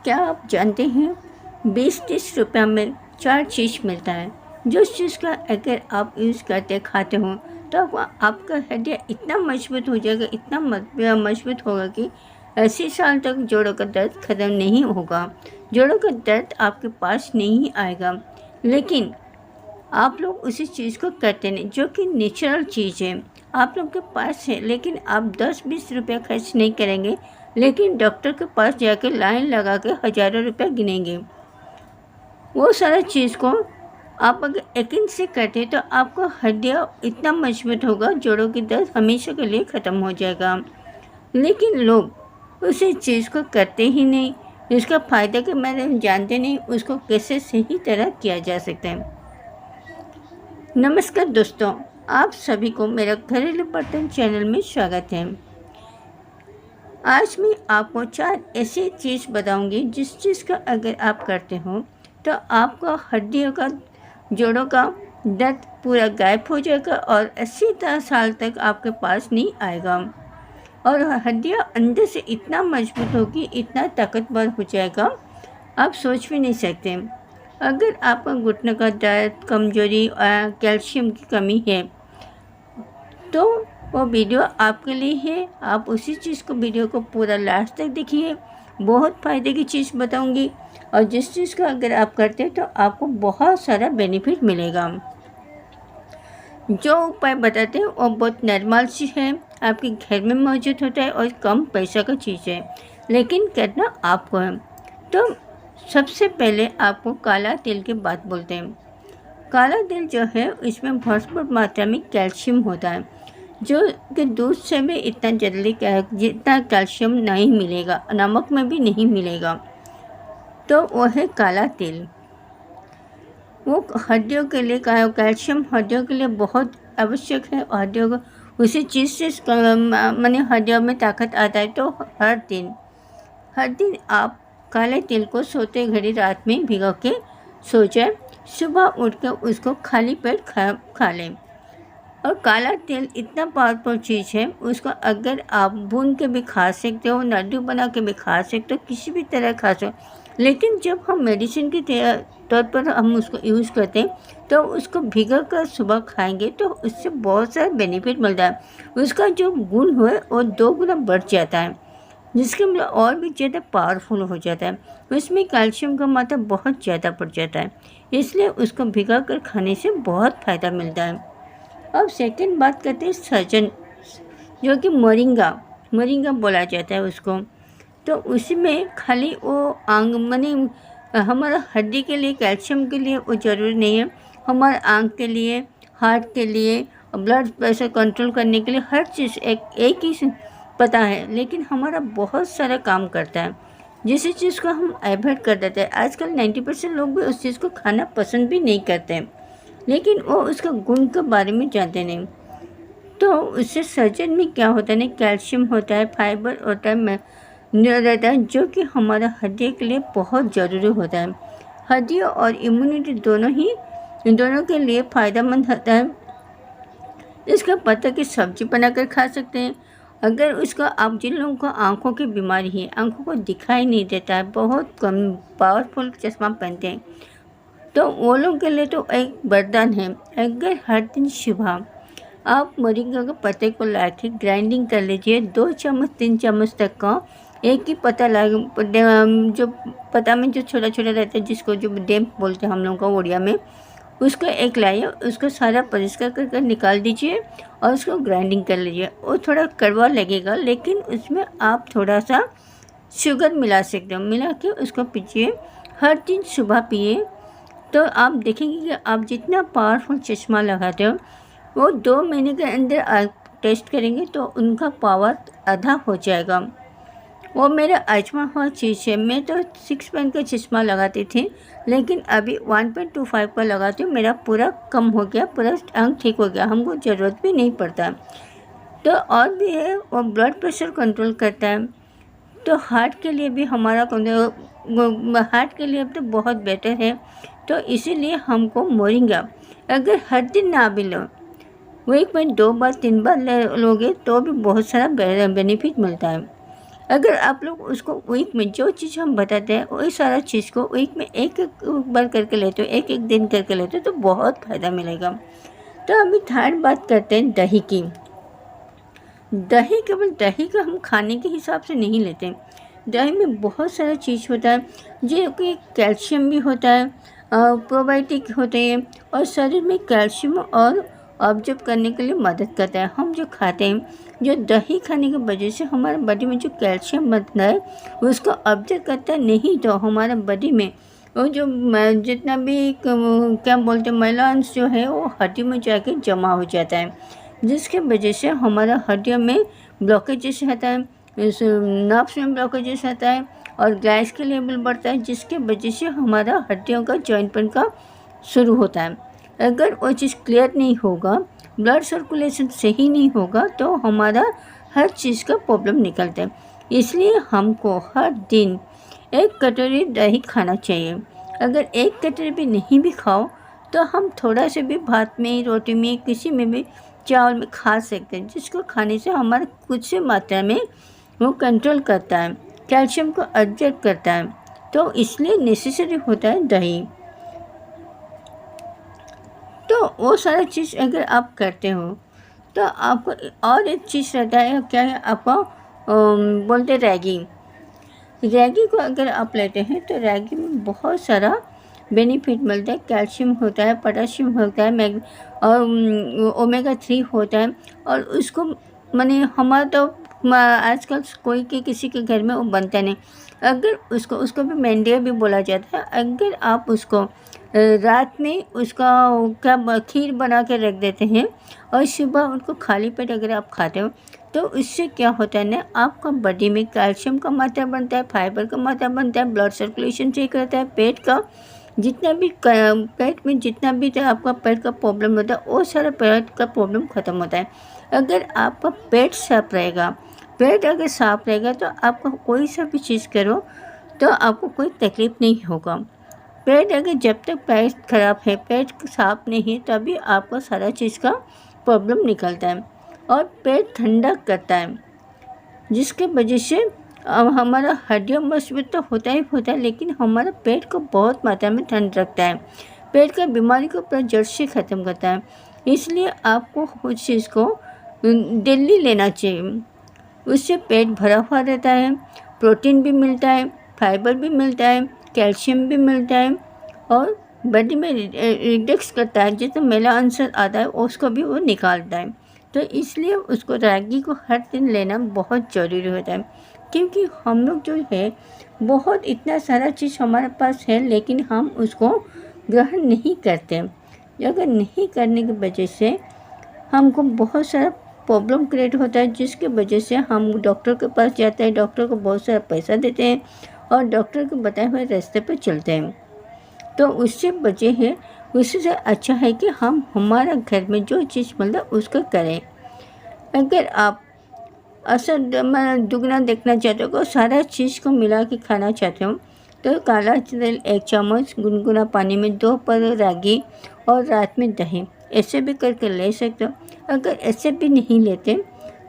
क्या आप जानते हैं 20-30 रुपये में 4 चीज़ मिलता है। जो चीज़ का अगर आप यूज़ करते खाते हो तो आपका हड्डियाँ इतना मजबूत हो जाएगा, इतना मजबूत होगा कि 80 साल तक जोड़ों का दर्द ख़त्म नहीं होगा, जोड़ों का दर्द आपके पास नहीं आएगा। लेकिन आप लोग उसी चीज़ को करते नहीं, जो कि नेचुरल चीज़ है, आप लोग के पास है, लेकिन आप 10-20 रुपये खर्च नहीं करेंगे, लेकिन डॉक्टर के पास जाकर लाइन लगा के हज़ारों रुपये गिनेंगे। वो सारा चीज़ को आप अगर यकीन से करते तो आपको हड्डियाँ इतना मजबूत होगा, जोड़ों की दर्द हमेशा के लिए ख़त्म हो जाएगा। लेकिन लोग उसी चीज़ को करते ही नहीं, इसका फ़ायदा के बारे में जानते नहीं, उसको कैसे सही तरह किया जा सकता है। नमस्कार दोस्तों, आप सभी को मेरा घरेलू बर्तन चैनल में स्वागत है। आज मैं आपको 4 ऐसी चीज़ बताऊंगी जिस चीज़ का अगर आप करते हो तो आपका हड्डियों का, जोड़ों का दर्द पूरा गायब हो जाएगा और 80 साल तक आपके पास नहीं आएगा और हड्डियाँ अंदर से इतना मजबूत होगी, इतना ताकतवर हो जाएगा, आप सोच भी नहीं सकते। अगर आपका घुटने का दर्द, कमजोरी और कैल्शियम की कमी है तो वो वीडियो आपके लिए है। आप उसी चीज़ को, वीडियो को पूरा लास्ट तक देखिए, बहुत फ़ायदे की चीज़ बताऊंगी और जिस चीज़ का अगर आप करते हैं तो आपको बहुत सारा बेनिफिट मिलेगा। जो उपाय बताते हैं वो बहुत नॉर्मल सी है, आपके घर में मौजूद होता है और कम पैसा का चीज़ है, लेकिन करना आपको है। तो सबसे पहले आपको काला तिल की बात बोलते हैं। काला तिल जो है इसमें भरपूर मात्रा में कैल्शियम होता है, जो कि दूध से भी इतना जल्दी जितना कैल्शियम नहीं मिलेगा, नमक में भी नहीं मिलेगा। तो वो है काला तिल। वो हड्डियों के लिए, कैल्शियम हड्डियों के लिए बहुत आवश्यक है। हड्डियों को उसी चीज़ से माने हड्डियों में ताकत आता है। तो हर दिन आप काले तिल को सोते घड़ी रात में भिगो के सो जाए, सुबह उठ कर उसको खाली पेट खा लें। और काला तिल इतना पावरफुल चीज़ है, उसको अगर आप भून के भी खा सकते हो, लड्डू बना के भी खा सकते हो, किसी भी तरह खा सकते। लेकिन जब हम मेडिसिन के तौर पर हम उसको यूज़ करते हैं तो उसको भिगो कर सुबह खाएंगे तो उससे बहुत सारा बेनिफिट मिलता है। उसका जो गुण है वो 2 गुना बढ़ जाता है, जिसके मतलब और भी ज़्यादा पावरफुल हो जाता है। उसमें कैल्शियम का मात्रा बहुत ज़्यादा बढ़ जाता है, इसलिए उसको भिगा कर खाने से बहुत फ़ायदा मिलता है। अब सेकंड बात करते हैं सहजन, जो कि मोरिंगा बोला जाता है उसको। तो उसमें खाली वो माने हमारा हड्डी के लिए, कैल्शियम के लिए वो ज़रूरी नहीं है, हमारे आँख के लिए, हार्ट के लिए, ब्लड प्रेशर कंट्रोल करने के लिए, हर चीज़ एक ही पता है, लेकिन हमारा बहुत सारा काम करता है, जिस चीज़ को हम अवॉइड कर देते हैं। आजकल 90% लोग भी उस चीज़ को खाना पसंद भी नहीं करते हैं, लेकिन वो उसका गुण के बारे में जानते नहीं। तो उससे सर्जन में क्या होता है ना, कैल्शियम होता है, फाइबर होता है, रहता है, जो कि हमारा हड्डी के लिए बहुत ज़रूरी होता है। हड्डी और इम्यूनिटी दोनों के लिए फ़ायदेमंद होता है। इसका पत्ता की सब्जी बनाकर खा सकते हैं। अगर उसका, आप जिन लोगों को आँखों की बीमारी है, आँखों को दिखाई नहीं देता है, बहुत कम पावरफुल चश्मा पहनते हैं, तो वो लोगों के लिए तो एक वरदान है। अगर हर दिन सुबह आप मोरिंगा के पत्ते को ला के ग्राइंडिंग कर लीजिए, 2 चम्मच 3 चम्मच तक का, एक ही पत्ता जो पत्ता में जो छोटा छोटा रहता है, जिसको जो डेम्प बोलते हैं हम लोगों का उड़िया में, उसको एक लाइए, उसको सारा परिष्कार कर निकाल दीजिए और उसको ग्राइंडिंग कर लीजिए। वो थोड़ा कड़वा लगेगा, लेकिन उसमें आप थोड़ा सा शुगर मिला सकते हो, मिला के उसको पीजिए, हर दिन सुबह पिए। तो आप देखेंगे कि आप जितना पावरफुल चश्मा लगाते हो, वो 2 महीने के अंदर आप टेस्ट करेंगे तो उनका पावर आधा हो जाएगा। वो मेरा आजमा हुआ चीज़ है। मैं तो 6 पेन का चश्मा लगाती थी, लेकिन अभी 1.25 का लगाती हूँ, मेरा पूरा कम हो गया, पूरा आँख ठीक हो गया, हमको ज़रूरत भी नहीं पड़ता। तो और भी है, वो ब्लड प्रेशर कंट्रोल करता है। तो हार्ट के लिए भी हार्ट के लिए तो बहुत बेटर है। तो इसीलिए हमको मोरिंगा अगर हर दिन ना भी लो, वीक में 2 बार 3 बार लोगे तो भी बहुत सारा बेनिफिट मिलता है। अगर आप लोग उसको वीक में जो चीज़ हम बताते हैं वही सारा चीज़ को वीक में एक एक बार करके लेते हो, एक एक दिन करके लेते हो, तो बहुत फ़ायदा मिलेगा। तो अभी थर्ड बात करते हैं दही की। दही केवल दही का हम खाने के हिसाब से नहीं लेते। दही में बहुत सारा चीज़ होता है, जो कि कैल्शियम भी होता है, प्रोबायोटिक होते हैं और शरीर में कैल्शियम और ऑब्जर्व करने के लिए मदद करता है। हम जो खाते हैं, जो दही खाने की वजह से हमारे बॉडी में जो कैल्शियम बनता है उसको ऑब्जर्व करता है, नहीं तो हमारा बॉडी में वो जो जितना भी क्या बोलते हैं मैला अंश जो है वो हड्डी में जाके जमा हो जाता है, जिसके वजह से हमारा हड्डियों में ब्लॉकेजेस आता है, नर्व्स में ब्लॉकेजेस आता है और गैस के लेवल बढ़ता है, जिसके वजह से हमारा हड्डियों का जॉइंट पेन का शुरू होता है। अगर वो चीज़ क्लियर नहीं होगा, ब्लड सर्कुलेशन सही नहीं होगा, तो हमारा हर चीज़ का प्रॉब्लम निकलता है। इसलिए हमको हर दिन 1 कटोरी दही खाना चाहिए। अगर 1 कटोरी भी नहीं भी खाओ तो हम थोड़ा से भी भात में, रोटी में, किसी में भी, चावल में खा सकते हैं, जिसको खाने से हमारे कुछ मात्रा में वो कंट्रोल करता है, कैल्शियम को एब्जॉर्ब करता है, तो इसलिए नेसेसरी होता है दही। तो वो सारा चीज़ अगर आप करते हो तो आपको और एक चीज़ रहता है, क्या है आपको बोलते रैगी। रैगी को अगर आप लेते हैं तो रैगी में बहुत सारा बेनिफिट मिलता है। कैल्शियम होता है, पोटेशियम होता है, मैग और ओमेगा 3 होता है। और उसको माने हमारा तो आजकल कोई के किसी के घर में वो बनता नहीं। अगर उसको भी मेंडिया भी बोला जाता है। अगर आप उसको रात में उसका क्या खीर बना के रख देते हैं और सुबह उनको खाली पेट अगर आप खाते हो तो उससे क्या होता है ना, आपका बॉडी में कैल्शियम का मात्रा बनता है, फाइबर का मात्रा बनता है, ब्लड सर्कुलेशन ठीक रहता है, पेट का जितना भी पेट में जितना भी तो आपका पेट का प्रॉब्लम होता है वो सारा पेट का प्रॉब्लम ख़त्म होता है। अगर आपका पेट साफ रहेगा, पेट अगर साफ रहेगा तो आपको कोई सा भी चीज़ करो तो आपको कोई तकलीफ़ नहीं होगा। पेट अगर जब तक पेट खराब है, पेट साफ नहीं है, तभी आपको सारा चीज़ का प्रॉब्लम निकलता है। और पेट ठंडा करता है, जिसके वजह से हमारा हड्डियाँ मजबूत तो होता ही होता है, लेकिन हमारा पेट को बहुत मात्रा में ठंड रखता है, पेट का बीमारी को पूरा जड़ से ख़त्म करता है। इसलिए आपको उस चीज़ को डेली लेना चाहिए। उससे पेट भरा हुआ रहता है, प्रोटीन भी मिलता है, फाइबर भी मिलता है, कैल्शियम भी मिलता है और बॉडी में रिडक्स करता है, जितना मैला अंश आता है उसको भी वो निकालता है। तो इसलिए उसको रागी को हर दिन लेना बहुत ज़रूरी होता है, क्योंकि हम लोग जो है बहुत इतना सारा चीज़ हमारे पास है, लेकिन हम उसको ग्रहण नहीं करते। अगर नहीं करने की वजह से हमको बहुत सारा प्रॉब्लम क्रिएट होता है, जिसके वजह से हम डॉक्टर के पास जाते हैं, डॉक्टर को बहुत सारा पैसा देते हैं और डॉक्टर के बताए हुए रास्ते पर चलते हैं। तो उससे बचे हैं, उससे अच्छा है कि हम हमारा घर में जो चीज़ मिलता है उसको करें। अगर आप असर दुगना देखना चाहते हो, सारा चीज़ को मिला के खाना चाहते हो, तो काला तेल 1 चम्मच, गुनगुना पानी में 2 पर रागी और रात में दही, ऐसे भी करके ले सकते हो। अगर ऐसे भी नहीं लेते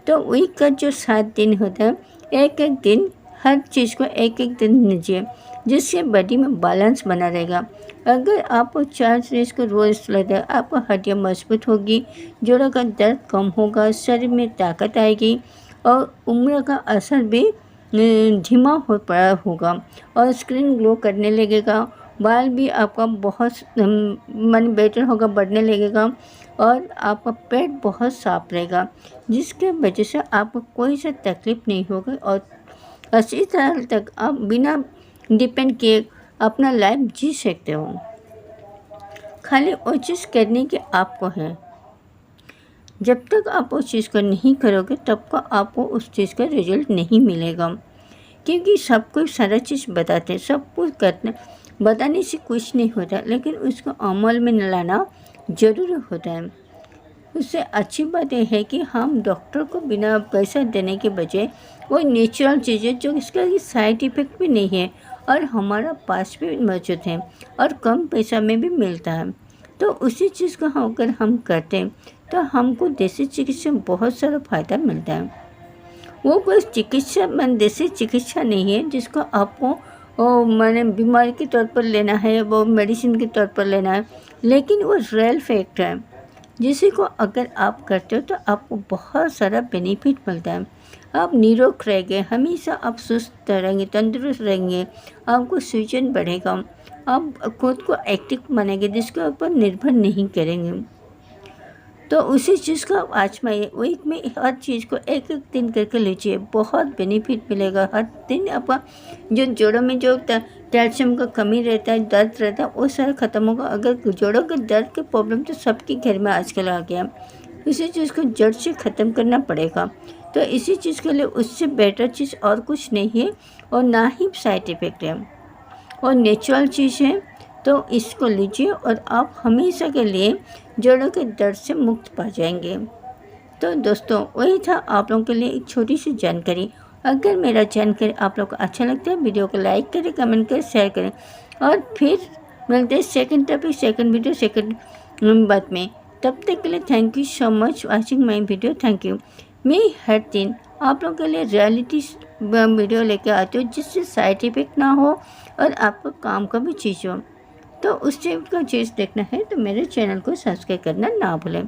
तो वीक का जो 7 दिन होता है, एक एक दिन हर चीज़ को एक एक दिन लीजिए, जिससे बॉडी में बैलेंस बना रहेगा। अगर आप 4 चीज़ को रोज़ लेते हैं, आपको हड्डियाँ मजबूत होगी, जोड़ों का दर्द कम होगा, शरीर में ताकत आएगी और उम्र का असर भी धीमा हो पड़ा होगा और स्किन ग्लो करने लगेगा। बाल भी आपका बहुत मन बेटर होगा, बढ़ने लगेगा और आपका पेट बहुत साफ रहेगा, जिसके वजह से आपको कोई सा तकलीफ़ नहीं होगी और 80 साल तक आप बिना डिपेंड किए अपना लाइफ जी सकते हो। खाली वो चीज़ करने की आपको है। जब तक आप उस चीज़ को नहीं करोगे तब तक आपको उस चीज़ का रिजल्ट नहीं मिलेगा, क्योंकि सब कोई सारा चीज़ बताते हैं, सब कुछ करते बताने से कुछ नहीं होता, लेकिन उसको अमल में न लाना ज़रूरी होता है। उससे अच्छी बात यह है कि हम डॉक्टर को बिना पैसा देने के बजाय वो नेचुरल चीज़ें जो इसका साइड इफ़ेक्ट भी नहीं है और हमारा पास भी मौजूद है और कम पैसा में भी मिलता है, तो उसी चीज़ को अगर हम करते हैं तो हमको देसी चिकित्सा में बहुत सारा फ़ायदा मिलता है। वो बस चिकित्सा देसी चिकित्सा नहीं है जिसको आपको मैंने बीमारी के तौर पर लेना है, वो मेडिसिन के तौर पर लेना है, लेकिन वो रियल फैक्ट है जिसी को अगर आप करते हो तो आपको बहुत सारा बेनिफिट मिलता है। आप निरोग रहेंगे, हमेशा आप सुस्त रहेंगे, तंदुरुस्त रहेंगे, आपको सूजन बढ़ेगा, आप खुद को एक्टिव बनेंगे, जिसके ऊपर निर्भर नहीं करेंगे। तो उसी चीज़ को आप आजमाइए। वीक में हर चीज़ को एक एक दिन करके लीजिए, बहुत बेनिफिट मिलेगा। हर दिन आपका जो जोड़ों में जो कैल्शियम का कमी रहता है, दर्द रहता है, वो सारा ख़त्म होगा। अगर जोड़ों के दर्द के प्रॉब्लम तो सबके घर में आजकल आ गया, इसी चीज़ को जड़ से ख़त्म करना पड़ेगा। तो इसी चीज़ के लिए उससे बेटर चीज़ और कुछ नहीं है और ना ही साइड इफ़ेक्ट है और नेचुरल चीज़ है। तो इसको लीजिए और आप हमेशा के लिए जोड़ों के दर्द से मुक्त पा जाएंगे। तो दोस्तों, वही था आप लोगों के लिए एक छोटी सी जानकारी। अगर मेरा जानकारी आप लोग को अच्छा लगता है, वीडियो को लाइक करें, कमेंट करें, शेयर करें और फिर मिलते हैं second topic, second video, second बात में। तब तक के लिए thank you so much watching my video. Thank you. मैं हर दिन आप लोगों के लिए रियलिटी वीडियो लेकर आती हूँ जिससे साइड इफ़ेक्ट ना हो और आपको काम का भी चीज़ हो। तो उस टाइप का चीज़ देखना है तो मेरे चैनल को सब्सक्राइब करना ना भूलें।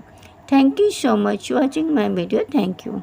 Thank you so much watching my video. Thank you.